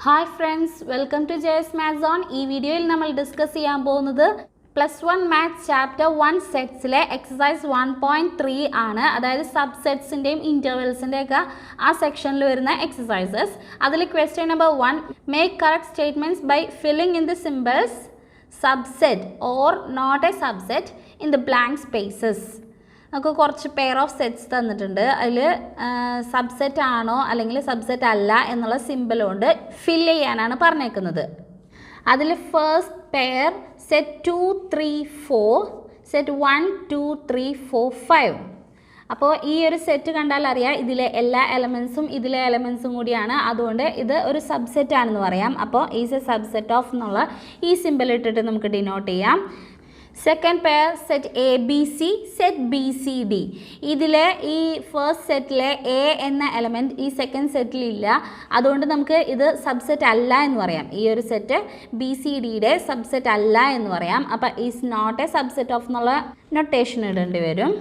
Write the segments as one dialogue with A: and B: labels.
A: Hi friends, welcome to JS Math Zone. ഈ വീഡിയോയിൽ നമ്മൾ ഡിസ്കസ് ചെയ്യാൻ പോകുന്നത് +1 മാത്സ് ചാപ്റ്റർ 1 സെറ്റ്സിലെ എക്സസൈസ് 1.3 ആണ്. അതായത് സബ്സെറ്റ്സിൻ്റെയും ഇൻ്റർവെൽസിൻ്റെ ഒക്കെ ആ സെക്ഷനിൽ വരുന്ന എക്സസൈസസ്. അതിൽ question number 1, make correct statements by filling in the symbols subset or not a subset in the blank spaces. നമുക്ക് കുറച്ച് പെയർ ഓഫ് സെറ്റ്സ് തന്നിട്ടുണ്ട്. അതിൽ സബ്സെറ്റ് ആണോ അല്ലെങ്കിൽ സബ്സെറ്റ് അല്ല എന്നുള്ള സിമ്പിൾ കൊണ്ട് ഫില്ല് ചെയ്യാനാണ് പറഞ്ഞേക്കുന്നത്. അതിൽ ഫസ്റ്റ് പെയർ സെറ്റ് 2, 3, 4, സെറ്റ് 1, 2, 3, 4, 5. അപ്പോൾ ഈ ഒരു സെറ്റ് കണ്ടാൽ അറിയാം ഇതിലെ എല്ലാ എലമെൻസും ഇതിലെ എലമെൻസും കൂടിയാണ്. അതുകൊണ്ട് ഇത് ഒരു സബ്സെറ്റ് ആണെന്ന് പറയാം. അപ്പോൾ ഈസ് എ സബ്സെറ്റ് ഓഫ് എന്നുള്ള ഈ സിമ്പിൾ ഇട്ടിട്ട് നമുക്ക് ഡിനോട്ട് ചെയ്യാം. Second pair set A B C, set B C D. ഇതിലെ ഈ ഫസ്റ്റ് സെറ്റിലെ എ എന്ന എലമെൻറ്റ് ഈ സെക്കൻഡ് സെറ്റിലില്ല. അതുകൊണ്ട് നമുക്ക് ഇത് സബ്സെറ്റ് അല്ല എന്ന് പറയാം. ഈ ഒരു സെറ്റ് ബി സി ഡിയുടെ സബ്സെറ്റ് അല്ല എന്ന് പറയാം. അപ്പോൾ is not a subset of എന്നുള്ള നൊട്ടേഷൻ ഇടേണ്ടി വരും.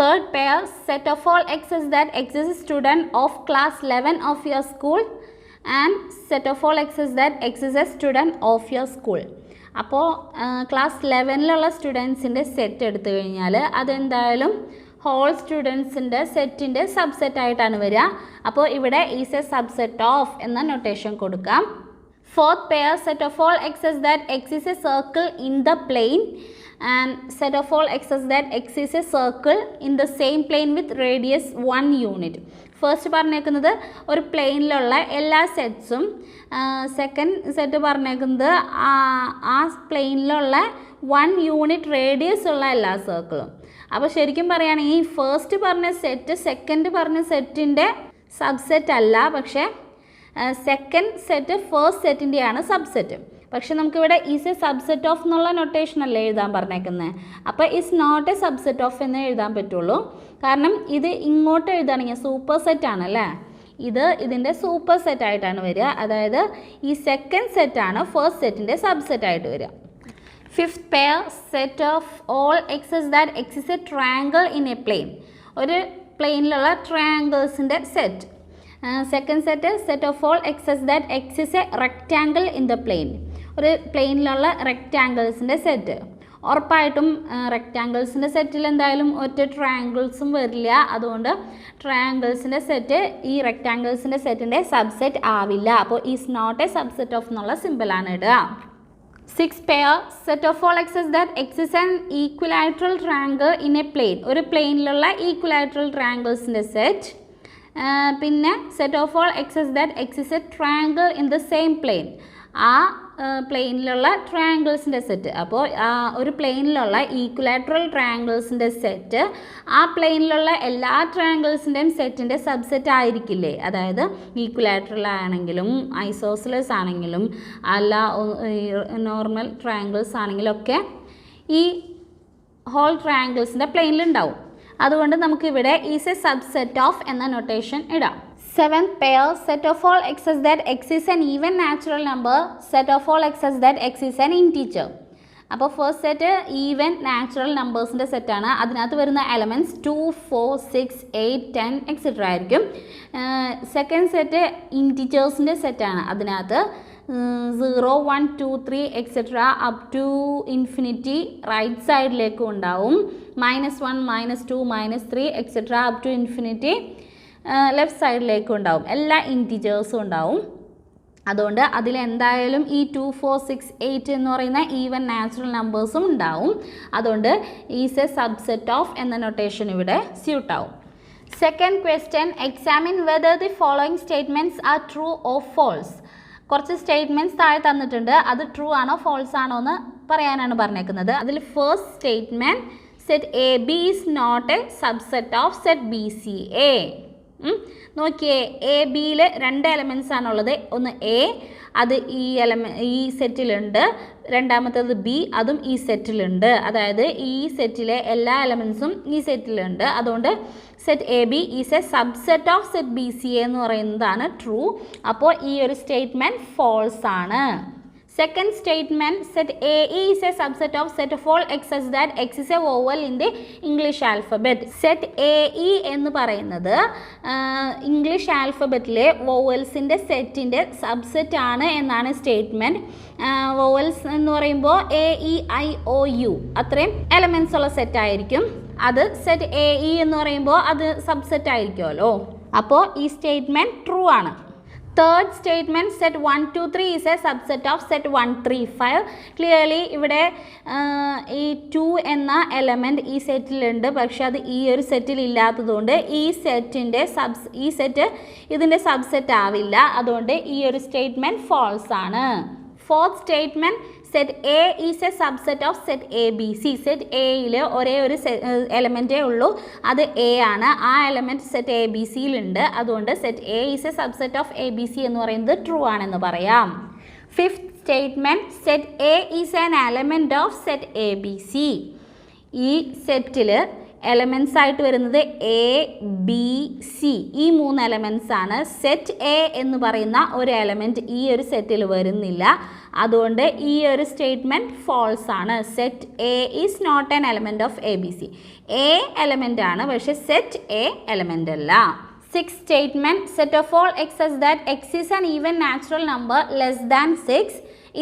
A: Third pair set of all x's that exist student of class 11 of your school and set of all x's that exist student of your school. അപ്പോൾ class 11ലുള്ള സ്റ്റുഡൻസിൻ്റെ set എടുത്തു കഴിഞ്ഞാൽ അതെന്തായാലും whole സ്റ്റുഡൻസിൻ്റെ സെറ്റിൻ്റെ സബ്സെറ്റ് ആയിട്ടാണ് വരിക. അപ്പോൾ ഇവിടെ ഈസ് എ സബ്സെറ്റ് ഓഫ് എന്ന നൊട്ടേഷൻ കൊടുക്കാം. Fourth pair set of all x's that exist a circle in the plane and set of all x's that exist a circle in the same plane with radius 1 unit. First പറഞ്ഞേക്കുന്നത് ഒരു പ്ലെയിനിലുള്ള എല്ലാ സെറ്റ്സും, second set പറഞ്ഞേക്കുന്നത് ആ പ്ലെയിനിലുള്ള 1 unit radius ഉള്ള എല്ലാ സർക്കിളും. അപ്പോൾ ശരിക്കും പറയുകയാണെങ്കിൽ ഈ ഫസ്റ്റ് പറഞ്ഞ സെറ്റ് സെക്കൻഡ് പറഞ്ഞ സെറ്റിൻ്റെ സബ്സെറ്റ് അല്ല, പക്ഷേ സെക്കൻഡ് സെറ്റ് ഫസ്റ്റ് സെറ്റിൻ്റെയാണ് സബ്സെറ്റ്. പക്ഷെ നമുക്കിവിടെ ഈസ് എ സബ്സെറ്റ് ഓഫ് എന്നുള്ള നൊട്ടേഷൻ അല്ലേ എഴുതാൻ പറഞ്ഞേക്കുന്നത്. അപ്പോൾ is not a subset of എന്ന് എഴുതാൻ പറ്റുള്ളൂ. കാരണം ഇത് ഇങ്ങോട്ട് എഴുതുകയാണെങ്കിൽ സൂപ്പർ സെറ്റ് ആണല്ലേ, ഇത് ഇതിൻ്റെ സൂപ്പർ സെറ്റ് ആയിട്ടാണ് വരിക. അതായത് ഈ സെക്കൻഡ് സെറ്റാണ് ഫസ്റ്റ് സെറ്റിൻ്റെ സബ്സെറ്റ് ആയിട്ട് വരിക. Fifth pair set of all x's that exist a triangle in a plane. ഒരു പ്ലെയിനിലുള്ള ട്രയാങ്കിൾസിൻ്റെ set. Second set set of all x's that exist a rectangle in the plane. ഒരു പ്ലെയിനിലുള്ള റെക്റ്റാങ്കിൾസിൻ്റെ സെറ്റ്. ഉറപ്പായിട്ടും റെക്റ്റാങ്കിൾസിൻ്റെ സെറ്റിൽ എന്തായാലും ഒറ്റ ട്രയാങ്കിൾസും വരില്ല. അതുകൊണ്ട് ട്രയാങ്കിൾസിൻ്റെ സെറ്റ് ഈ റെക്റ്റാങ്കിൾസിൻ്റെ സെറ്റിൻ്റെ സബ്സെറ്റ് ആവില്ല. അപ്പോൾ is not a subset of എന്നുള്ള സിമ്പിളാണ് ഇടുക. Six pair set of all x's that exist an equilateral triangle in a plane. ഒരു പ്ലെയിനിലുള്ള ഈക്വലാറ്ററൽ ട്രയാങ്കിൾസിൻ്റെ സെറ്റ്. പിന്നെ set of all x's that exist a triangle in the same plane. ആ പ്ലെയിനിലുള്ള ട്രയാങ്കിൾസിൻ്റെ സെറ്റ്. അപ്പോൾ ഒരു പ്ലെയിനിലുള്ള ഈക്വലാറ്ററൽ ട്രയാങ്കിൾസിൻ്റെ സെറ്റ് ആ പ്ലെയിനിലുള്ള എല്ലാ ട്രയാങ്കിൾസിൻ്റെയും സെറ്റിൻ്റെ സബ്സെറ്റ് ആയിരിക്കില്ലേ. അതായത് ഈക്വലാറ്ററൽ ആണെങ്കിലും ഐസോസിലസ് ആണെങ്കിലും അല്ല നോർമൽ ട്രയാങ്കിൾസ് ആണെങ്കിലും ഒക്കെ ഈ ഹോൾ ട്രയാങ്കിൾസിൻ്റെ പ്ലെയിനിലുണ്ടാവും. അതുകൊണ്ട് നമുക്കിവിടെ ഈസ് എ സബ്സെറ്റ് ഓഫ് എന്ന നൊട്ടേഷൻ ഇടാം. Seventh pair set of all x's that exist an even natural number, set of all x's that exist an integer. അപ്പോൾ ഫസ്റ്റ് സെറ്റ് ഈവൻ നാച്ചുറൽ നമ്പേഴ്സിൻ്റെ സെറ്റാണ്. അതിനകത്ത് വരുന്ന എലമെൻറ്റ്സ് 2, 4, 6, 8, 10 എക്സെട്ര ആയിരിക്കും. Second set ഇൻറ്റീജേഴ്സിൻ്റെ സെറ്റാണ്. അതിനകത്ത് 0, 1, 2, 3 etcetera up to infinity right സൈഡിലേക്കും ഉണ്ടാവും. -1, -2, -3 etcetera up to infinity left സൈഡിലേക്കും ഉണ്ടാവും. എല്ലാ ഇൻറ്റീജേഴ്സും ഉണ്ടാവും. അതുകൊണ്ട് അതിലെന്തായാലും ഈ 2, 4, 6, 8 എന്ന് പറയുന്ന ഈവൻ നാച്ചുറൽ നമ്പേഴ്സും ഉണ്ടാവും. അതുകൊണ്ട് ഈസ് എ സബ്സെറ്റ് ഓഫ് എന്ന നൊട്ടേഷൻ ഇവിടെ സ്യൂട്ട് ആവും. Second question, examine whether the following statements are true or false. കുറച്ച് സ്റ്റേറ്റ്മെൻറ്റ്സ് താഴെ തന്നിട്ടുണ്ട്. അത് ട്രൂ ആണോ ഫോൾസ് ആണോ എന്ന് പറയാനാണ് പറഞ്ഞേക്കുന്നത്. അതിൽ first statement set A B is not a subset of set B C A. നോക്കിയേ, എ ബിയിൽ 2 എലമെൻറ്റ്സ് ആണുള്ളത്. ഒന്ന് എ, അത് ഈ സെറ്റിലുണ്ട്. രണ്ടാമത്തേത് ബി, അതും ഈ സെറ്റിലുണ്ട്. അതായത് ഈ സെറ്റിലെ എല്ലാ എലമെൻറ്റ്സും ഈ സെറ്റിലുണ്ട്. അതുകൊണ്ട് set A B is a subset of set B C A എന്ന് പറയുന്നതാണ് ട്രൂ. അപ്പോൾ ഈ ഒരു സ്റ്റേറ്റ്മെൻറ്റ് ഫോൾസ് ആണ്. Second statement, set AE is a subset of set of all x such that x is a vowel in the English alphabet. Set AE എന്ന് പറയുന്നത് English ആൽഫബറ്റിലെ വോവൽസിൻ്റെ സെറ്റിൻ്റെ subset ആണ് എന്നാണ് സ്റ്റേറ്റ്മെൻറ്റ്. വോവൽസ് എന്ന് പറയുമ്പോൾ AEIOU അത്രയും elements ഉള്ള സെറ്റ് ആയിരിക്കും. അത് സെറ്റ് AE എന്ന് പറയുമ്പോൾ അത് സബ്സെറ്റ് ആയിരിക്കുമല്ലോ. അപ്പോൾ ഈ സ്റ്റേറ്റ്മെൻറ്റ് ട്രൂ ആണ്. Third statement, set 1, 2, 3 is a subset of set 1, 3, 5. Clearly ഇവിടെ ഈ 2 എന്ന എലമെൻറ്റ് ഈ സെറ്റിലുണ്ട്, പക്ഷെ അത് ഈ ഒരു സെറ്റിൽ ഇല്ലാത്തതുകൊണ്ട് ഈ സെറ്റ് ഇതിൻ്റെ സബ്സെറ്റ് ആവില്ല. അതുകൊണ്ട് ഈ ഒരു സ്റ്റേറ്റ്മെൻറ്റ് ഫാൾസ് ആണ്. Fourth statement, set A is a subset of set ABC. set Aയിൽ ഒരേ ഒരു എലമെൻറ്റേ ഉള്ളൂ, അത് A ആണ്. ആ എലമെൻറ്റ് സെറ്റ് ABCയിലുണ്ട്. അതുകൊണ്ട് set A is a subset of ABC എന്ന് പറയുന്നത് ട്രൂ ആണെന്ന് പറയാം. Fifth statement, set A is an element of set ABC. ഈ സെറ്റിൽ എലമെൻറ്റ്സ് ആയിട്ട് വരുന്നത് ABC, ഈ 3 എലമെൻറ്റ്സ് ആണ്. സെറ്റ് A എന്ന് പറയുന്ന ഒരു എലമെൻറ്റ് ഈ ഒരു സെറ്റിൽ വരുന്നില്ല. അതുകൊണ്ട് ഈ ഒരു സ്റ്റേറ്റ്മെൻറ്റ് ഫാൾസ് ആണ്. Set A is not an element of ABC. A element ആണ്, പക്ഷേ സെറ്റ് A എലമെൻ്റ് അല്ല. Sixth statement, set of all x such that x is an even natural number less than 6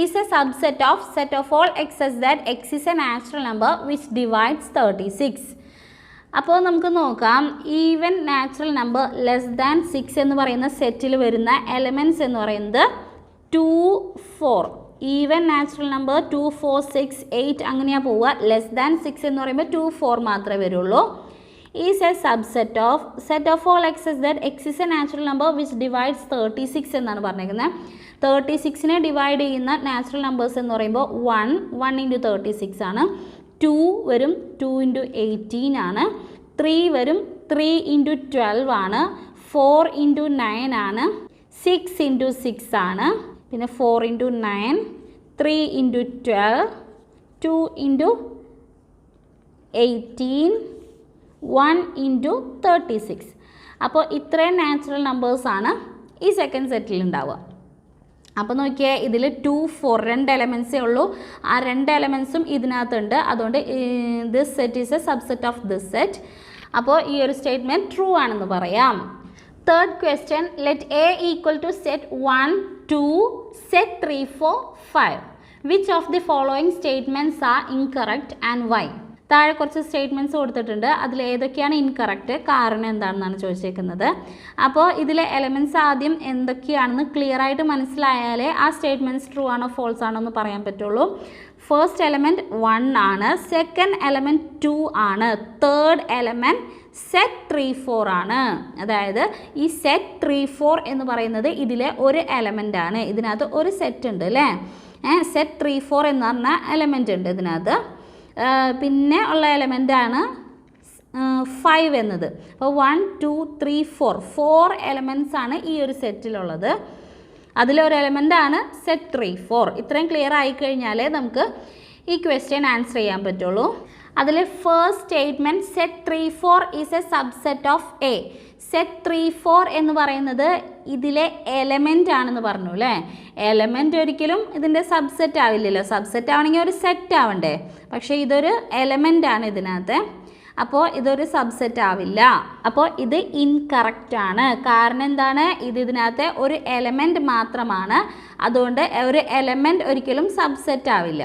A: is a subset of set of all x such that x is a natural number which divides 36. അപ്പോൾ നമുക്ക് നോക്കാം, even natural number less than 6 എന്ന് പറയുന്ന സെറ്റിൽ വരുന്ന elements എന്ന് പറയുന്നത് 2, 4. Even natural number 2, 4, 6, 8 അങ്ങനെയാണ് പോവുക. ലെസ് ദാൻ 6 എന്ന് പറയുമ്പോൾ 2, 4 മാത്രമേ വരുള്ളൂ. Is a subset of set of all X is that X is A natural number which divides 36 എന്നാണ് പറഞ്ഞേക്കുന്നത്. 36നെ ഡിവൈഡ് ചെയ്യുന്ന നാച്ചുറൽ നമ്പേഴ്സ് എന്ന് പറയുമ്പോൾ 1 ഇൻറ്റു 36 ആണ്. 2 വരും 2 ഇൻറ്റു 18 ആണ്. 3 വരും 3 ഇൻറ്റു 12 ആണ്. 4 ഇൻറ്റു 9 ആണ്. 6 ഇൻറ്റു 6 ആണ്. പിന്നെ 4 ഇൻറ്റു 9, 3 ഇൻറ്റു 12, 2 ഇൻറ്റു 18, 1 ഇൻറ്റു 36. അപ്പോൾ ഇത്രയും നാച്ചുറൽ നമ്പേഴ്സാണ് ഈ സെക്കൻഡ് സെറ്റിൽ ഉണ്ടാവുക. അപ്പോൾ നോക്കിയാൽ ഇതിൽ 2, 4 2 എലമെൻറ്റ്സേ ഉള്ളൂ. ആ 2 എലമെൻറ്റ്സും ഇതിനകത്തുണ്ട്. അതുകൊണ്ട് this set is a subset of this set. അപ്പോൾ ഈ ഒരു സ്റ്റേറ്റ്മെൻറ്റ് ട്രൂ ആണെന്ന് പറയാം. Third question, let A equal to set 1, 2, set 3, 4, 5. Which of the following statements are incorrect and why? താഴെ കുറച്ച് സ്റ്റേറ്റ്മെൻറ്റ്സ് കൊടുത്തിട്ടുണ്ട്. അതിൽ ഏതൊക്കെയാണ് ഇൻകറക്റ്റ്, കാരണം എന്താണെന്നാണ് ചോദിച്ചേക്കുന്നത്. അപ്പോൾ ഇതിലെ എലമെൻറ്റ്സ് ആദ്യം എന്തൊക്കെയാണെന്ന് ക്ലിയർ ആയിട്ട് മനസ്സിലായാലേ ആ സ്റ്റേറ്റ്മെൻറ്റ്സ് ട്രൂ ആണോ ഫോൾസ് ആണോ എന്ന് പറയാൻ പറ്റുള്ളൂ. ഫസ്റ്റ് എലമെൻറ്റ് 1 ആണ്, സെക്കൻഡ് എലമെൻറ്റ് 2 ആണ്, തേർഡ് എലമെൻറ്റ് സെറ്റ് 3, 4 ആണ്. അതായത് ഈ സെറ്റ് 3, 4 എന്ന് പറയുന്നത് ഇതിലെ ഒരു എലമെൻ്റ് ആണ്. ഇതിനകത്ത് ഒരു സെറ്റ് ഉണ്ട് അല്ലേ. സെറ്റ് 3, 4 എന്ന് പറഞ്ഞ എലമെൻ്റ് ഉണ്ട് ഇതിനകത്ത്. പിന്നെ ഉള്ള എലമെൻ്റാണ് 5 എന്നത്. അപ്പോൾ 1, 2, 3, 4 എലമെൻറ്റ്സ് ആണ് ഈ ഒരു സെറ്റിലുള്ളത്. അതിലൊരു എലമെൻ്റാണ് സെറ്റ് 3, 4. ഇത്രയും ക്ലിയർ ആയിക്കഴിഞ്ഞാലേ നമുക്ക് ഈ ക്വസ്റ്റ്യൻ ആൻസർ ചെയ്യാൻ പറ്റുള്ളൂ. അതിൽ first statement set 3, 4 is a subset of A. Set 3, 4 എന്ന് പറയുന്നത് ഇതിലെ എലമെൻ്റ് ആണെന്ന് പറഞ്ഞു അല്ലേ. എലമെൻ്റ് ഒരിക്കലും ഇതിൻ്റെ സബ്സെറ്റ് ആവില്ലല്ലോ. സബ്സെറ്റ് ആവണമെങ്കിൽ ഒരു സെറ്റ് ആവണ്ടേ. പക്ഷേ ഇതൊരു എലമെൻ്റ് ആണ് ഇതിനകത്ത്. അപ്പോൾ ഇതൊരു സബ്സെറ്റ് ആവില്ല. അപ്പോൾ ഇത് ഇൻകറക്റ്റ് ആണ്. കാരണം എന്താണ്, ഇതിനകത്തെ ഒരു എലമെൻ്റ് മാത്രമാണ്. അതുകൊണ്ട് ഒരു എലമെൻ്റ് ഒരിക്കലും സബ്സെറ്റ് ആവില്ല.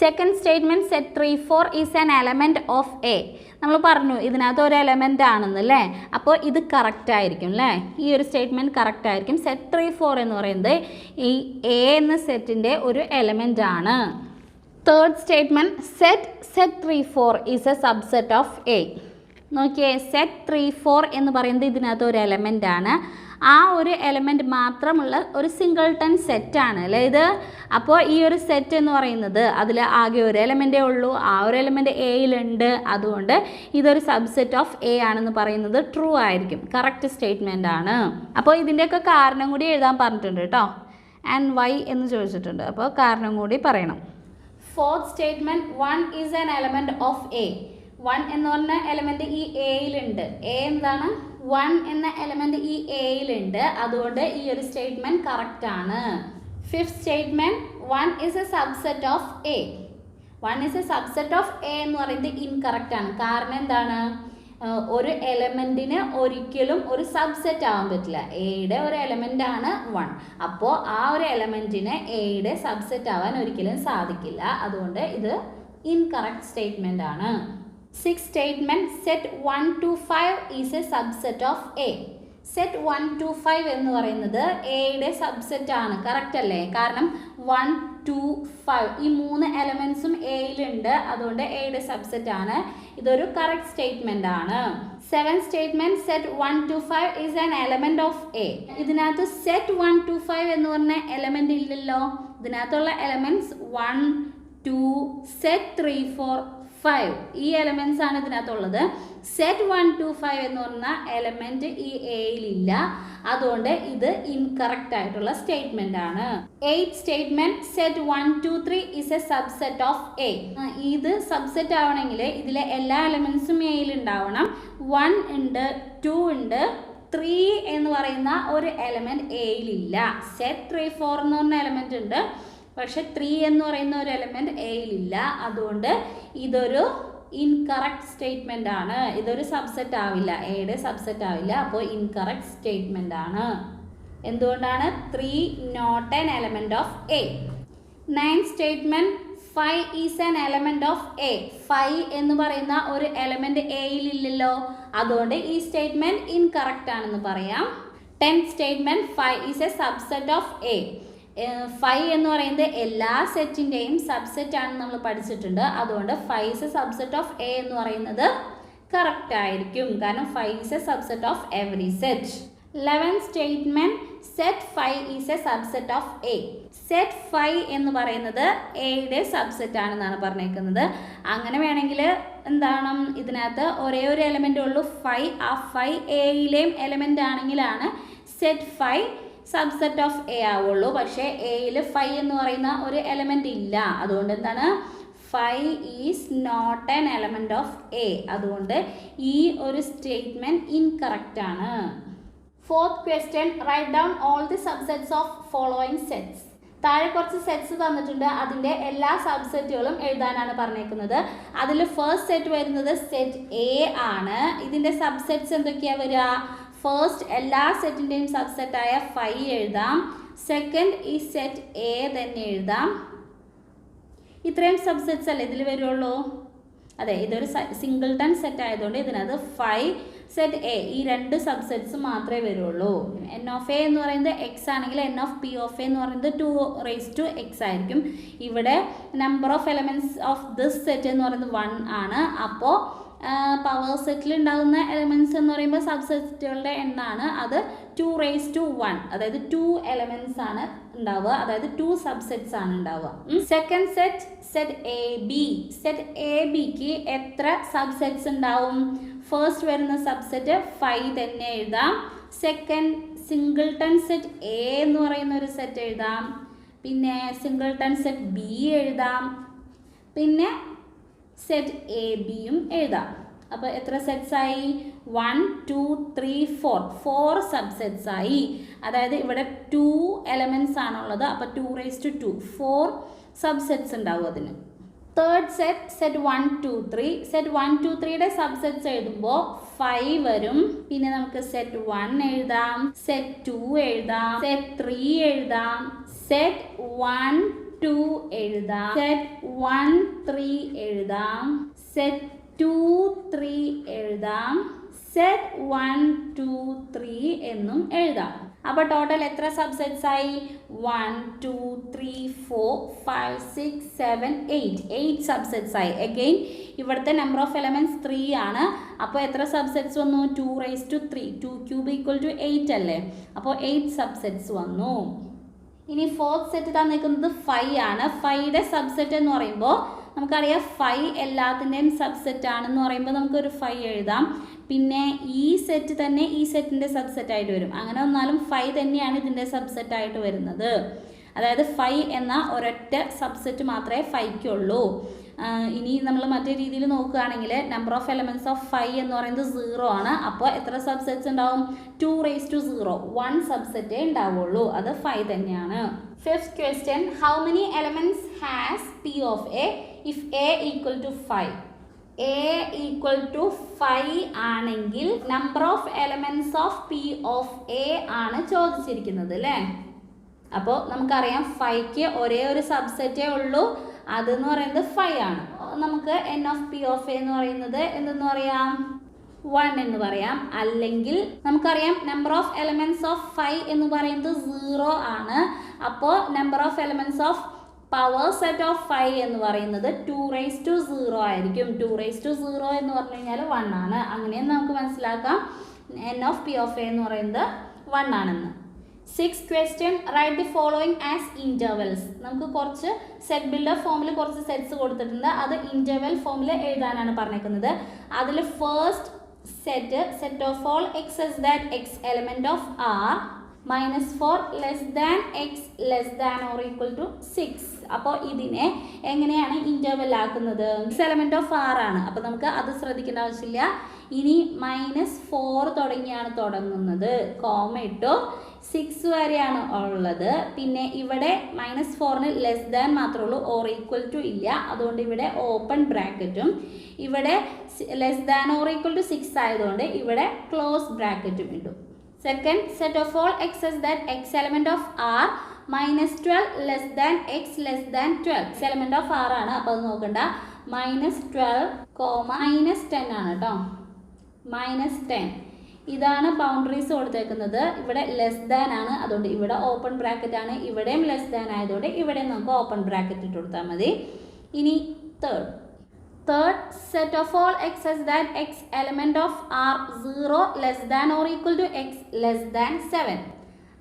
A: Second statement set 3, 4 is an element of A. നമ്മൾ പറഞ്ഞു ഇതിനകത്ത് ഒരു എലമെൻ്റ് ആണെന്നല്ലേ. അപ്പോൾ ഇത് കറക്റ്റ് ആയിരിക്കും അല്ലേ. ഈ ഒരു സ്റ്റേറ്റ്മെൻറ്റ് കറക്റ്റ് ആയിരിക്കും. സെറ്റ് 3, 4 എന്ന് പറയുന്നത് ഈ എ എന്ന സെറ്റിൻ്റെ ഒരു എലമെൻ്റ് ആണ്. Third statement set 3, 4 is a subset of A. നോക്കിയേ, സെറ്റ് 3, 4 എന്ന് പറയുന്നത് ഇതിനകത്ത് ഒരു എലമെൻ്റ് ആണ്. ആ ഒരു എലമെൻറ്റ് മാത്രമുള്ള ഒരു സിംഗിൾട്ടൺ സെറ്റാണ് അല്ലേ ഇത്. അപ്പോൾ ഈ ഒരു സെറ്റ് എന്ന് പറയുന്നത് അതിൽ ആകെ ഒരു എലമെൻറ്റേ ഉള്ളൂ. ആ ഒരു എലമെൻറ്റ് എയിലുണ്ട്. അതുകൊണ്ട് ഇതൊരു സബ്സെറ്റ് ഓഫ് എ ആണെന്ന് പറയുന്നത് ട്രൂ ആയിരിക്കും. കറക്റ്റ് സ്റ്റേറ്റ്മെൻ്റ് ആണ്. അപ്പോൾ ഇതിൻ്റെയൊക്കെ കാരണം കൂടി എഴുതാൻ പറഞ്ഞിട്ടുണ്ട് കേട്ടോ. ആൻഡ് വൈ എന്ന് ചോദിച്ചിട്ടുണ്ട്. അപ്പോൾ കാരണം കൂടി പറയണം. Fourth statement 1 is an element of A. 1 എന്ന് പറഞ്ഞ എലമെൻറ്റ് ഈ എയിലുണ്ട്. എ എന്താണ്, 1 എന്ന എലമെൻറ്റ് ഈ എയിലുണ്ട്. അതുകൊണ്ട് ഈ ഒരു സ്റ്റേറ്റ്മെൻറ്റ് കറക്റ്റ് ആണ്. Fifth statement, 1 is a subset of A. 1 is a subset of A എന്ന് പറയുന്നത് ഇൻകറക്റ്റ് ആണ്. കാരണം എന്താണ്? ഒരു എലമെൻറ്റിന് ഒരിക്കലും ഒരു സബ്സെറ്റ് ആവാൻ പറ്റില്ല. എയുടെ ഒരു എലമെൻ്റ് ആണ് 1. അപ്പോൾ ആ ഒരു എലമെൻറ്റിന് എയുടെ സബ്സെറ്റ് ആവാൻ ഒരിക്കലും സാധിക്കില്ല. അതുകൊണ്ട് ഇത് ഇൻകറക്റ്റ് സ്റ്റേറ്റ്മെൻ്റ് ആണ്. Six statement, set 1 to 5 is a subset of A. Set 1 to 5 എന്ന് പറയുന്നത് എയുടെ സബ്സെറ്റ് ആണ്. കറക്റ്റ് അല്ലേ? കാരണം 1 2 5 ഈ 3 എലമെൻസും എയിലുണ്ട്. അതുകൊണ്ട് എയുടെ സബ്സെറ്റ് ആണ്. ഇതൊരു കറക്റ്റ് സ്റ്റേറ്റ്മെൻ്റ് ആണ്. Seven statement, set 1 to 5 is an element of A. ഇതിനകത്ത് സെറ്റ് 1 to 5 എന്ന് പറഞ്ഞ എലമെൻ്റ് ഇല്ലല്ലോ. ഇതിനകത്തുള്ള എലമെൻറ്റ്സ് 1 2 സെറ്റ് 3 4 5 ഈ എലമെൻറ്റ്സ് ആണ് ഇതിനകത്തുള്ളത്. സെറ്റ് 1 to 5 എന്ന് പറഞ്ഞ എലമെൻറ്റ് ഈ എയിലില്ല. അതുകൊണ്ട് ഇത് ഇൻകറക്റ്റ് ആയിട്ടുള്ള സ്റ്റേറ്റ്മെൻ്റ് ആണ്. Eight statement, set 1 to 3 is a subset of A. ഇത് സബ്സെറ്റ് ആവണമെങ്കിൽ ഇതിലെ എല്ലാ എലമെൻറ്റ്സും എയിൽ ഉണ്ടാവണം. 1 ഉണ്ട്, 2 ഉണ്ട്, 3 എന്ന് പറയുന്ന ഒരു എലമെൻറ്റ് എയിലില്ല. സെറ്റ് 3 4 എന്ന് പറഞ്ഞ എലമെൻറ്റ് ഉണ്ട്, പക്ഷെ 3 എന്ന് പറയുന്ന ഒരു എലമെൻറ്റ് എയിലില്ല. അതുകൊണ്ട് ഇതൊരു ഇൻകറക്റ്റ് സ്റ്റേറ്റ്മെൻ്റ് ആണ്. ഇതൊരു സബ്സെറ്റ് ആവില്ല, എയുടെ സബ്സെറ്റ് ആവില്ല. അപ്പോൾ ഇൻകറക്റ്റ് സ്റ്റേറ്റ്മെൻ്റ് ആണ്. എന്തുകൊണ്ടാണ്? 3 not an element of A. Ninth statement, 5 is an element of A. 5 എന്ന് പറയുന്ന ഒരു എലമെൻറ്റ് എയിലില്ലല്ലോ. അതുകൊണ്ട് ഈ സ്റ്റേറ്റ്മെൻറ്റ് ഇൻകറക്റ്റ് ആണെന്ന് പറയാം. 10th statement, 5 is a subset of A. 5 എന്ന് പറയുന്നത് എല്ലാ സെറ്റിൻ്റെയും സബ്സെറ്റ് ആണെന്ന് നമ്മൾ പഠിച്ചിട്ടുണ്ട്. അതുകൊണ്ട് 5 is a subset of A എന്ന് പറയുന്നത് കറക്റ്റ് ആയിരിക്കും. കാരണം 5 is a subset of every set. 11th statement, set 5 is a subset of A. Set 5 എന്ന് പറയുന്നത് എയുടെ സബ്സെറ്റ് ആണെന്നാണ് പറഞ്ഞേക്കുന്നത്. അങ്ങനെ വേണമെങ്കിൽ എന്താണ്, ഇതിനകത്ത് ഒരേ ഒരു എലമെൻ്റ് ഉള്ളൂ 5. ആ 5 എയിലെയും എലമെൻ്റ് ആണെങ്കിലാണ് സെറ്റ് 5 സബ്സെറ്റ് ഓഫ് എ ആവുള്ളൂ. പക്ഷേ എയിൽ 5 എന്ന് പറയുന്ന ഒരു എലമെൻ്റ് ഇല്ല. അതുകൊണ്ട് എന്താണ്? 5 is not an element of A. അതുകൊണ്ട് ഈ ഒരു സ്റ്റേറ്റ്മെൻറ്റ് ഇൻകറക്റ്റ് ആണ്. Fourth question, write down all the subsets of following sets. താഴെ കുറച്ച് സെറ്റ്സ് തന്നിട്ടുണ്ട്. അതിൻ്റെ എല്ലാ സബ്സെറ്റുകളും എഴുതാനാണ് പറഞ്ഞേക്കുന്നത്. അതിൽ ഫസ്റ്റ് സെറ്റ് വരുന്നത് സെറ്റ് എ ആണ്. ഇതിൻ്റെ സബ്സെറ്റ്സ് എന്തൊക്കെയാണ് വരിക? ഫസ്റ്റ് എല്ലാ സെറ്റിൻ്റെയും സബ്സെറ്റായ 5 എഴുതാം. സെക്കൻഡ് ഈ സെറ്റ് എ തന്നെ എഴുതാം. ഇത്രയും സബ്സെറ്റ്സ് അല്ലേ ഇതിൽ വരുള്ളൂ? അതെ, ഇതൊരു സിംഗിൾട്ടൺ സെറ്റ് ആയതുകൊണ്ട് ഇതിനകത്ത് 5 സെറ്റ് എ ഈ 2 സബ്സെറ്റ്സ് മാത്രമേ വരുള്ളൂ. എൻ ഓഫ് എ എന്ന് പറയുന്നത് എക്സ് ആണെങ്കിൽ N of P of A എന്ന് പറയുന്നത് 2⁻x ആയിരിക്കും. ഇവിടെ number of elements of this set എന്ന് പറയുന്നത് 1 ആണ്. അപ്പോൾ പവർ സെറ്റിൽ ഉണ്ടാകുന്ന എലമെൻറ്റ്സ് എന്ന് പറയുമ്പോൾ സബ്സെറ്റുകളുടെ എണ്ണമാണ്. അത് 2⁻1, അതായത് 2 എലമെൻറ്റ്സ് ആണ് ഉണ്ടാവുക. അതായത് 2 സബ്സെറ്റ്സ് ആണ് ഉണ്ടാവുക. Second set, set A B. Set A ബിക്ക് എത്ര സബ്സെറ്റ്സ് ഉണ്ടാവും? ഫസ്റ്റ് വരുന്ന സബ്സെറ്റ് 5 തന്നെ എഴുതാം. സെക്കൻഡ് സിംഗിൾട്ടൺ സെറ്റ് എ എന്ന് പറയുന്ന ഒരു സെറ്റ് എഴുതാം. പിന്നെ സിംഗിൾട്ടൺ സെറ്റ് ബി എഴുതാം. പിന്നെ സെറ്റ് എ ബിയും എഴുതാം. അപ്പോൾ എത്ര സെറ്റ്സ് ആയി? 1 2 3 4 സബ്സെറ്റ്സ് ആയി. അതായത് ഇവിടെ 2 എലമെൻറ്റ്സ് ആണുള്ളത്. അപ്പോൾ 2⁻2 4 സബ്സെറ്റ്സ് ഉണ്ടാവും അതിന്. Third set, set 1 2 3. സെറ്റ് 1 2 3യുടെ സബ്സെറ്റ്സ് എഴുതുമ്പോൾ 5 വരും. പിന്നെ നമുക്ക് സെറ്റ് 1 എഴുതാം, സെറ്റ് 2 എഴുതാം, സെറ്റ് 3 എഴുതാം, സെറ്റ് 1 2 എഴുതാം, സെറ്റ് 1 3 എഴുതാം, സെറ്റ് 2 3 എഴുതാം, സെറ്റ് 1 2 3 എന്നും എഴുതാം. അപ്പോൾ ടോട്ടൽ എത്ര സബ്സെറ്റ്സ് ആയി? 1 2 3 4 5 6 7 8 സബ്സെറ്റ്സ് ആയി. അഗെയിൻ ഇവിടുത്തെ നമ്പർ ഓഫ് എലമെൻറ്റ്സ് 3 ആണ്. അപ്പോൾ എത്ര സബ്സെറ്റ്സ് വന്നു? 2⁻3. 2³ = 8 അല്ലേ? അപ്പോൾ 8 സബ്സെറ്റ്സ് വന്നു. ഇനി ഫോർത്ത് സെറ്റ് തന്നിരിക്കുന്നത് 5 ആണ്. 5യുടെ സബ്സെറ്റ് എന്ന് പറയുമ്പോൾ നമുക്കറിയാം 5 എല്ലാത്തിൻ്റെയും സബ്സെറ്റ് ആണെന്ന് പറയുമ്പോൾ നമുക്കൊരു 5 എഴുതാം. പിന്നെ ഈ സെറ്റ് തന്നെ ഈ സെറ്റിൻ്റെ സബ്സെറ്റായിട്ട് വരും. അങ്ങനെ വന്നാലും 5 തന്നെയാണ് ഇതിൻ്റെ സബ്സെറ്റായിട്ട് വരുന്നത്. അതായത് 5 എന്ന ഒരൊറ്റ സബ്സെറ്റ് മാത്രമേ 5ക്കുള്ളൂ. ഇനി നമ്മൾ മറ്റേ രീതിയിൽ നോക്കുകയാണെങ്കിൽ നമ്പർ ഓഫ് എലമെൻറ്റ്സ് ഓഫ് 5 എന്ന് പറയുന്നത് 0 ആണ്. അപ്പോൾ എത്ര സബ്സെറ്റ്സ് ഉണ്ടാവും? 2⁻0, 1 സബ്സെറ്റേ ഉണ്ടാവുള്ളൂ. അത് 5 തന്നെയാണ്. Fifth question, how many elements has P of A if A equal to 5? A equal to 5 ആണെങ്കിൽ number of elements of P of A ആണ് ചോദിച്ചിരിക്കുന്നത് അല്ലേ. അപ്പോൾ നമുക്കറിയാം 5ക്ക് ഒരേ ഒരു സബ്സെറ്റേ ഉള്ളൂ, അതെന്ന് പറയുന്നത് 5 ആണ്. നമുക്ക് N of P of A എന്ന് പറയുന്നത് എന്തെന്ന് പറയാം? 1 എന്ന് പറയാം. അല്ലെങ്കിൽ നമുക്കറിയാം നമ്പർ ഓഫ് എലമെൻറ്റ്സ് ഓഫ് 5 എന്ന് പറയുന്നത് 0 ആണ്. അപ്പോൾ number of elements of power set of 5 എന്ന് പറയുന്നത് 2⁻0 ആയിരിക്കും. 2⁻0 എന്ന് പറഞ്ഞു കഴിഞ്ഞാൽ 1 ആണ്. അങ്ങനെയും നമുക്ക് മനസ്സിലാക്കാം N of P of A എന്ന് പറയുന്നത് 1 ആണെന്ന്. Six question, write the following as intervals. നമുക്ക് കുറച്ച് സെറ്റ് ബിൽഡർ ഫോമിൽ കുറച്ച് സെറ്റ്സ് കൊടുത്തിട്ടുണ്ട്, അത് ഇൻ്റർവെൽ ഫോമിൽ എഴുതാനാണ് പറഞ്ഞേക്കുന്നത്. അതിൽ first set of all x's that x element of R -4 less than x less than or equal to 6. അപ്പോൾ ഇതിനെ എങ്ങനെയാണ് ഇൻ്റർവെൽ ആക്കുന്നത്? എക്സ് എലമെൻറ്റ് ഓഫ് ആർ ആണ്, അപ്പോൾ നമുക്ക് അത് ശ്രദ്ധിക്കേണ്ട ആവശ്യമില്ല. ഇനി -4 തുടങ്ങിയാണ് തുടങ്ങുന്നത്, കോമ ഇട്ടു 6 വരെയാണ് ഉള്ളത്. പിന്നെ ഇവിടെ -4ന് ലെസ് ദാൻ മാത്രമേ ഉള്ളൂ, ഓർ ഈക്വൽ ടു ഇല്ല, അതുകൊണ്ട് ഇവിടെ ഓപ്പൺ ബ്രാക്കറ്റും, ഇവിടെ less than or equal to 6 ആയതുകൊണ്ട് ഇവിടെ ക്ലോസ് ബ്രാക്കറ്റും ഇടും. Second, set of all x's that x element of R -12 less than x less than 12. X element of R ആണ്, അപ്പോൾ അത് നോക്കണ്ട. -12, -10 ആണ് കേട്ടോ. -10 ഇതാണ് ബൗണ്ടറീസ് കൊടുത്തേക്കുന്നത്. ഇവിടെ ലെസ് ദാൻ ആണ്, അതുകൊണ്ട് ഇവിടെ ഓപ്പൺ ബ്രാക്കറ്റ് ആണ്. ഇവിടെയും ലെസ് ദാൻ ആയതുകൊണ്ട് ഇവിടെയും നമുക്ക് ഓപ്പൺ ബ്രാക്കറ്റ് ഇട്ട് കൊടുത്താൽ മതി. ഇനി third set of all x's that x element of R 0 less than or equal to x less than 7.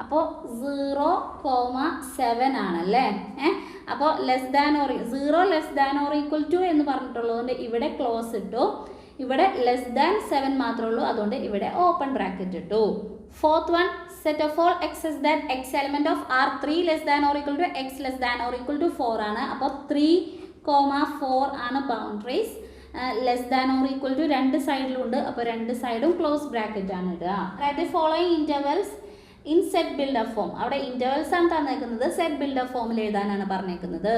A: അപ്പോൾ 0,7 ആണല്ലേ. അപ്പോൾ less than or 0 less than or equal to എന്ന് പറഞ്ഞിട്ടുള്ളതുകൊണ്ട് ഇവിടെ ക്ലോസ് ഇട്ടു. ഇവിടെ ലെസ് ദാൻ 7 മാത്രമേ ഉള്ളൂ, അതുകൊണ്ട് ഇവിടെ ഓപ്പൺ ബ്രാക്കറ്റ് ഇട്ടു. Fourth one, set of all x's that x element of R 3 less than or equal to x less than or equal to 4 ആണ്. അപ്പോൾ 3,4 ആണ് boundaries. Less than or equal to രണ്ട് സൈഡിലുണ്ട്, അപ്പോൾ രണ്ട് സൈഡും close bracket ആണ് ഇടുക. അതായത് following intervals in set builder form. അവിടെ ഇൻ്റർവെൽസ് ആണ് തന്നേക്കുന്നത്, സെറ്റ് ബിൽഡർ ഫോമിൽ എഴുതാനാണ് പറഞ്ഞേക്കുന്നത്.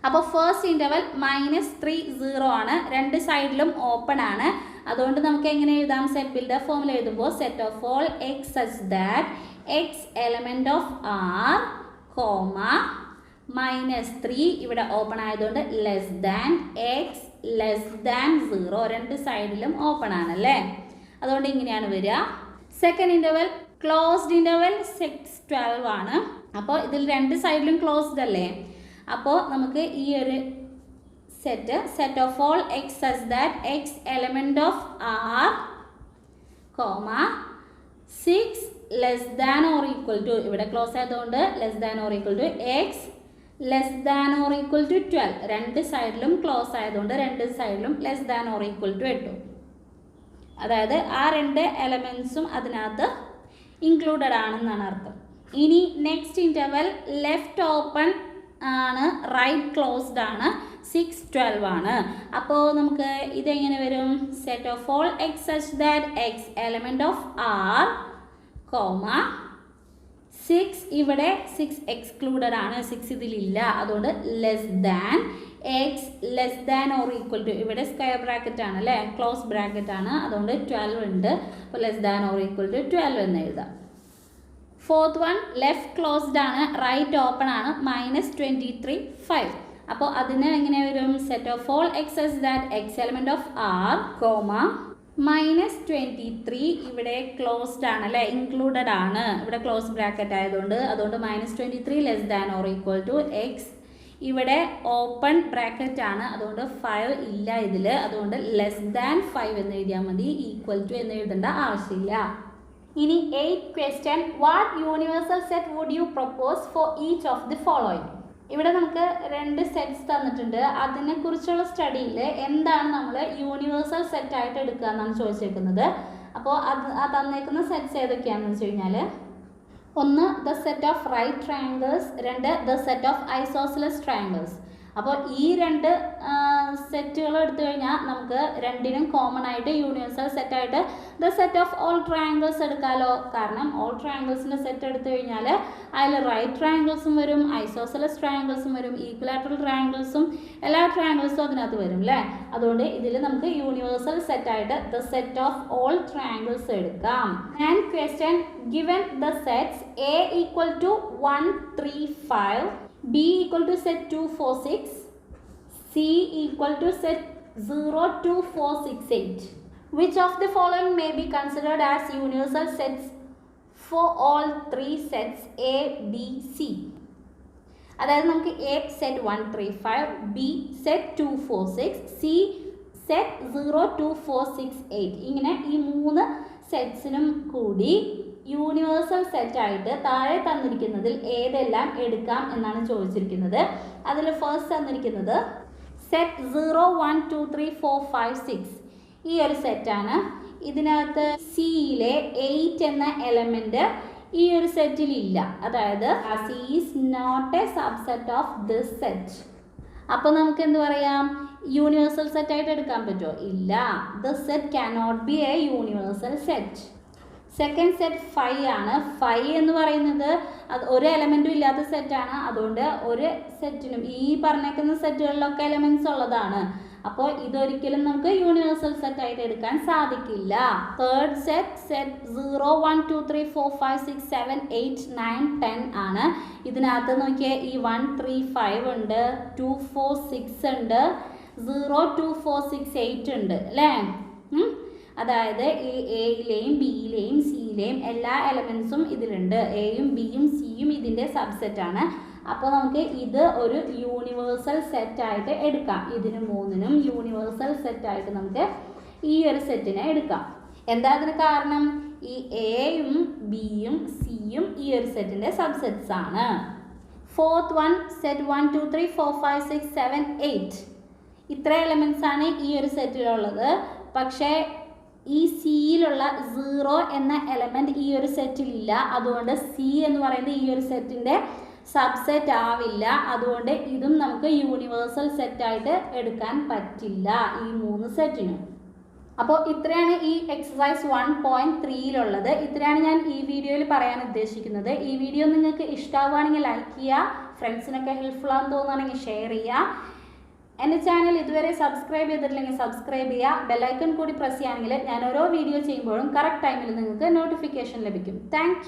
A: അപ്പോൾ ഫസ്റ്റ് ഇൻ്റർവെൽ -3 0 ആണ്, രണ്ട് സൈഡിലും ഓപ്പൺ ആണ്. അതുകൊണ്ട് നമുക്ക് എങ്ങനെ എഴുതാം? സെറ്റ് ബിൽഡർ ഫോമിൽ എഴുതുമ്പോൾ set of all x such that x element of R comma -3 ഇവിടെ ഓപ്പൺ ആയതുകൊണ്ട് less than x less than 0, രണ്ട് സൈഡിലും ഓപ്പൺ ആണല്ലേ, അതുകൊണ്ട് ഇങ്ങനെയാണ് വരിക. സെക്കൻഡ് ഇൻ്റർവെൽ ക്ലോസ്ഡ് ഇൻ്റർവെൽ 6-12 ആണ്. അപ്പോൾ ഇതിൽ രണ്ട് സൈഡിലും ക്ലോസ്ഡ് അല്ലേ, അപ്പോൾ നമുക്ക് ഈ ഒരു set of all x such that x element of R comma 6 less than or equal to, ഇവിടെ ക്ലോസ് ആയതുകൊണ്ട് less than or equal to x less than or equal to 12, രണ്ട് സൈഡിലും ക്ലോസ് ആയതുകൊണ്ട് രണ്ട് സൈഡിലും less than or equal to ഇട്ടു. അതായത് ആ രണ്ട് എലമെൻസും അതിനകത്ത് ഇൻക്ലൂഡഡ് ആണെന്നാണ് അർത്ഥം. ഇനി നെക്സ്റ്റ് ഇൻ്റർവെൽ ലെഫ്റ്റ് ഓപ്പൺ ആണ്, റൈറ്റ് ക്ലോസ്ഡ് ആണ്, 6-12 ആണ്. അപ്പോൾ നമുക്ക് ഇതെങ്ങനെ വരും? Set of all x such that x element of R comma 6, ഇവിടെ 6 എക്സ്ക്ലൂഡഡ് ആണ്, 6 ഇതിലില്ല, അതുകൊണ്ട് less than x less than or equal to, ഇവിടെ സ്ക്വയർ ബ്രാക്കറ്റ് ആണ് അല്ലേ, ക്ലോസ് ബ്രാക്കറ്റ് ആണ്, അതുകൊണ്ട് 12 ഉണ്ട്. അപ്പോൾ less than or equal to 12 എന്ന് എഴുതാം. ഫോർത്ത് വൺ ലെഫ്റ്റ് ക്ലോസ്ഡ് ആണ്, റൈറ്റ് ഓപ്പൺ ആണ്, -23 5. അപ്പോൾ അതിന് എങ്ങനെ വരും? Set of all x's that x element of R comma -23 ഇവിടെ ക്ലോസ്ഡ് ആണ് അല്ലേ, ഇൻക്ലൂഡഡ് ആണ്, ഇവിടെ ക്ലോസ് ബ്രാക്കറ്റ് ആയതുകൊണ്ട്, അതുകൊണ്ട് -23 less than or equal to x, ഇവിടെ ഓപ്പൺ ബ്രാക്കറ്റ് ആണ്, അതുകൊണ്ട് 5 ഇല്ല ഇതിൽ, അതുകൊണ്ട് ലെസ് ദാൻ 5 എന്ന് എഴുതിയാൽ മതി, ഈക്വൽ ടു എന്ന് എഴുതേണ്ട ആവശ്യമില്ല. ഇനി 8th question, what universal set would you propose for each of the following? ഇവിടെ നമുക്ക് രണ്ട് സെറ്റ്സ് തന്നിട്ടുണ്ട്, അതിനെക്കുറിച്ചുള്ള സ്റ്റഡിയിൽ എന്താണ് നമ്മൾ യൂണിവേഴ്സൽ സെറ്റായിട്ട് എടുക്കുക എന്നാണ് ചോദിച്ചേക്കുന്നത്. അപ്പോൾ അത് തന്നേക്കുന്ന സെറ്റ്സ് ഏതൊക്കെയാണെന്ന് വെച്ച് കഴിഞ്ഞാൽ ഒന്ന് the set of right triangles, രണ്ട് the set of isosceles triangles. അപ്പോൾ ഈ രണ്ട് സെറ്റുകൾ എടുത്തു കഴിഞ്ഞാൽ നമുക്ക് രണ്ടിനും കോമൺ ആയിട്ട് യൂണിവേഴ്സൽ സെറ്റായിട്ട് the set of all triangles എടുക്കാമല്ലോ. കാരണം ഓൾ ട്രയാങ്കിൾസിൻ്റെ സെറ്റ് എടുത്തു കഴിഞ്ഞാൽ അതിൽ റൈറ്റ് ട്രയാങ്കിൾസും വരും, ഐസോസിലസ് ട്രയാങ്കിൾസും വരും, ഈക്വലാറ്ററൽ ട്രയാങ്കിൾസും എല്ലാ ട്രയാങ്കിൾസും അതിനകത്ത് വരും അല്ലേ. അതുകൊണ്ട് ഇതിൽ നമുക്ക് യൂണിവേഴ്സൽ സെറ്റായിട്ട് the set of all triangles എടുക്കാം. And question given the sets A equal to 1 3 5, B equal to set 2 4 6, C equal to set 0 2 4 6 8. Which of the following may be considered as universal sets for all three sets A, B, C? അതായത് നമുക്ക് A set 1 3 5, B set 2 4 6, C set 0 2 4 6 8. ഇങ്ങനെ ഈ മൂന്ന് സെറ്റ്സിനും കൂടി universal സെറ്റായിട്ട് താഴെ തന്നിരിക്കുന്നതിൽ ഏതെല്ലാം എടുക്കാം എന്നാണ് ചോദിച്ചിരിക്കുന്നത്. അതിൽ ഫസ്റ്റ് തന്നിരിക്കുന്നത് സെറ്റ് 0 1 2 3 4 5 6 ഈ ഒരു സെറ്റാണ്. ഇതിനകത്ത് സിയിലെ 8 എന്ന എലമെൻറ്റ് ഈ ഒരു സെറ്റിലില്ല. അതായത് C is not a subset of this set. അപ്പോൾ നമുക്ക് എന്ത് പറയാം? യൂണിവേഴ്സൽ സെറ്റായിട്ട് എടുക്കാൻ പറ്റുമോ? ഇല്ല. The set cannot be a universal set. Second set 5 ആണ്. 5 എന്ന് പറയുന്നത് അത് ഒരു എലമെൻറ്റും ഇല്ലാത്ത സെറ്റാണ്. അതുകൊണ്ട് ഒരു സെറ്റിനും ഈ പറഞ്ഞേക്കുന്ന സെറ്റുകളിലൊക്കെ എലമെൻറ്റ്സ് ഉള്ളതാണ്. അപ്പോൾ ഇതൊരിക്കലും നമുക്ക് യൂണിവേഴ്സൽ സെറ്റായിട്ട് എടുക്കാൻ സാധിക്കില്ല. തേർഡ് സെറ്റ് 0 1 2 3 4 5 6 7 8 9 10 ആണ്. ഇതിനകത്ത് നോക്കിയാൽ ഈ 1 3 5 ഉണ്ട്, 2 4 6 ഉണ്ട്, 0 2 4 6 8 ഉണ്ട് അല്ലേ. അതായത് ഈ എയിലെയും ബിയിലെയും സിയിലെയും എല്ലാ എലമെൻസും ഇതിലുണ്ട്. എയും ബിയും സിയും ഇതിൻ്റെ സബ്സെറ്റാണ്. അപ്പോൾ നമുക്ക് ഇത് ഒരു യൂണിവേഴ്സൽ സെറ്റായിട്ട് എടുക്കാം. ഇതിന് മൂന്നിനും യൂണിവേഴ്സൽ സെറ്റായിട്ട് നമുക്ക് ഈ ഒരു സെറ്റിനെ എടുക്കാം. എന്താ അതിന് കാരണം? ഈ എയും ബിയും സിയും ഈ ഒരു സെറ്റിൻ്റെ സബ്സെറ്റ്സ് ആണ്. ഫോർത്ത് വൺ സെറ്റ് 1 2 3 4 5 6 7 8 ഇത്ര എലമെൻറ്റ്സ് ആണ് ഈ ഒരു സെറ്റിലുള്ളത്. പക്ഷേ ഈ സിയിലുള്ള 0 എന്ന എലമെൻറ്റ് ഈ ഒരു സെറ്റിലില്ല. അതുകൊണ്ട് സി എന്ന് പറയുന്നത് ഈ ഒരു സെറ്റിൻ്റെ സബ്സെറ്റ് ആവില്ല. അതുകൊണ്ട് ഇതും നമുക്ക് യൂണിവേഴ്സൽ സെറ്റായിട്ട് എടുക്കാൻ പറ്റില്ല ഈ മൂന്ന് സെറ്റിനും. അപ്പോൾ ഇത്രയാണ് ഈ എക്സസൈസ് 1.3യിലുള്ളത്. ഇത്രയാണ് ഞാൻ ഈ വീഡിയോയിൽ പറയാൻ ഉദ്ദേശിക്കുന്നത്. ഈ വീഡിയോ നിങ്ങൾക്ക് ഇഷ്ടമാവുകയാണെങ്കിൽ ലൈക്ക് ചെയ്യുക, ഫ്രണ്ട്സിനൊക്കെ ഹെൽപ്ഫുൾ ആണെന്ന് തോന്നുകയാണെങ്കിൽ ഷെയർ ചെയ്യുക. എൻ്റെ ചാനൽ ഇതുവരെ സബ്സ്ക്രൈബ് ചെയ്തിട്ടില്ലെങ്കിൽ സബ്സ്ക്രൈബ് ചെയ്യുക. ബെല്ലൈക്കൺ കൂടി പ്രസ് ചെയ്യുകയാണെങ്കിൽ ഞാൻ ഓരോ വീഡിയോ ചെയ്യുമ്പോഴും കറക്റ്റ് ടൈമിൽ നിങ്ങൾക്ക് നോട്ടിഫിക്കേഷൻ ലഭിക്കും. താങ്ക്